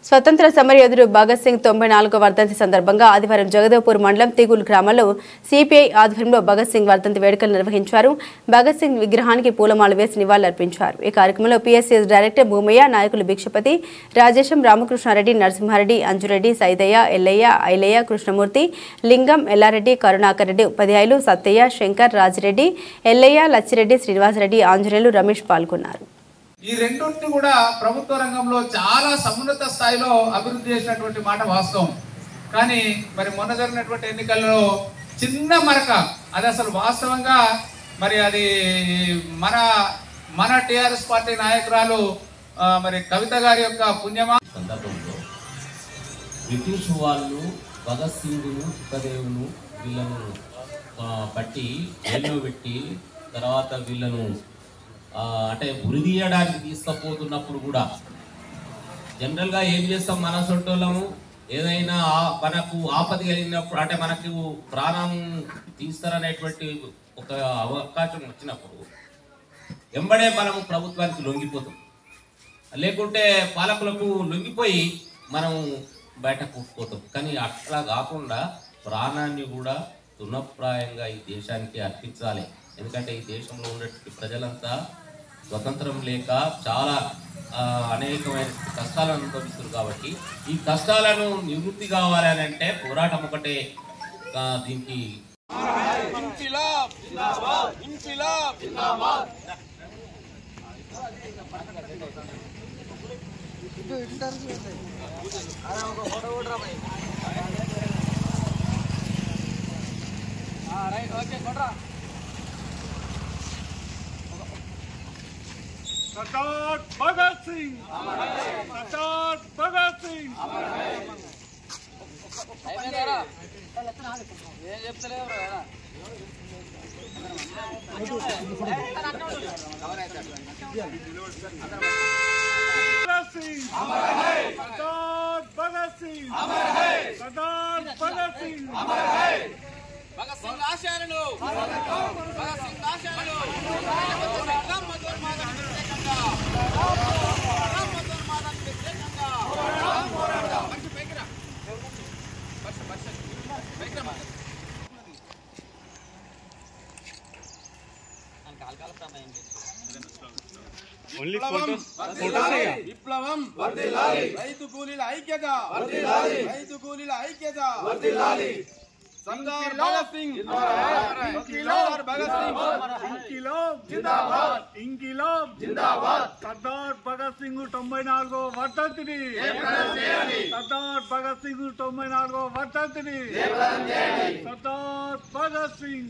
స్వతంత్ర సమరయోధుడు భగత్ సింగ్ 94వ వర్ధంతి సందర్భంగా ఆదివారం జగదేవ్పూర్ మండలం తిగుల్ గ్రామంలో సిపిఐ ఆధ్వర్యంలో భగత్ సింగ్ వర్ధంతి వేడుకలు నిర్వహించారు. భగత్ సింగ్ విగ్రహానికి పూలమాల వేసి నివాళులర్పించారు. ఈ కార్యక్రమంలో పిఎస్సిఎస్ డైరెక్టర్ భూమయ్య, నాయకులు భిక్షపతి, రాజేశం, రామకృష్ణారెడ్డి, నరసింహారెడ్డి, అంజురెడ్డి, సైదయ్య, ఎల్లయ్య, ఐలయ్య, కృష్ణమూర్తి, లింగం, ఎల్లారెడ్డి, కరుణాకర్ రెడ్డి, ఉపాధ్యాయులు సత్తయ్య, శంకర్, రాజిరెడ్డి, ఎల్లయ్య, లచ్చిరెడ్డి, శ్రీనివాసరెడ్డి, ఆంజనేయులు, రమేష్ పాల్గొన్నారు. ఈ రెండింటిని కూడా ప్రభుత్వ రంగంలో చాలా సమున్నత స్థాయిలో అభివృద్ధి చేసినటువంటి మాట వాస్తవం. కానీ మరి మొన్న జరిగినటువంటి ఎన్నికల్లో చిన్న మరక అది అసలు వాస్తవంగా మరి అది మన టిఆర్ఎస్ పార్టీ నాయకురాలు మరి కవిత గారి యొక్క పుణ్యమా సందర్భంలో బ్రిటిష్ వాళ్ళు భగత్ సింగ్ను, సుఖదేవును వీళ్ళను పట్టి జైల్లో పెట్టి తర్వాత వీళ్ళను అంటే ఉరిదీయడానికి తీసుకుపోతున్నప్పుడు కూడా జనరల్గా ఏం చేస్తాం, మన సొంటోళ్ళము ఏదైనా మనకు ఆపద కలిగినప్పుడు అంటే మనకు ప్రాణం తీస్తారనేటువంటి ఒక అవకాశం వచ్చినప్పుడు వెంబడే మనము ప్రభుత్వానికి లొంగిపోతాం, లేకుంటే పాలకులకు లొంగిపోయి మనం బయట కూర్చుపోతాం. కానీ అట్లా కాకుండా ప్రాణాన్ని కూడా తృణప్రాయంగా ఈ దేశానికి అర్పించాలి. ఎందుకంటే ఈ దేశంలో ఉన్నటువంటి ప్రజలంతా స్వతంత్రం లేక చాలా అనేకమైన కష్టాలను అనుభవిస్తారు. కాబట్టి ఈ కష్టాలను నివృత్తి కావాలని అంటే పోరాటం ఒకటే దీనికి सरदार भगत सिंह, सरदार भगत सिंह, सरदार भगत सिंह, सरदार भगत सिंह, भगत सिंह आशयाలను भगत सिंह आशयाలను విప్లవం వర్ధిల్లాలి, రైతు కూలీల ఐక్యత వర్ధిల్లాలి, రైతు కూలీల ఐక్యత వర్ధిల్లాలి. सरदार भगत सिंह सरदार भगत सिंह इंकिलाब जिंदाबाद, इंकिलाब जिंदाबाद. सरदार भगत सिंह 94వ వర్ధంతిని सरदार भगत सिंह 94వ వర్ధంతిని सरदार भगत सिंह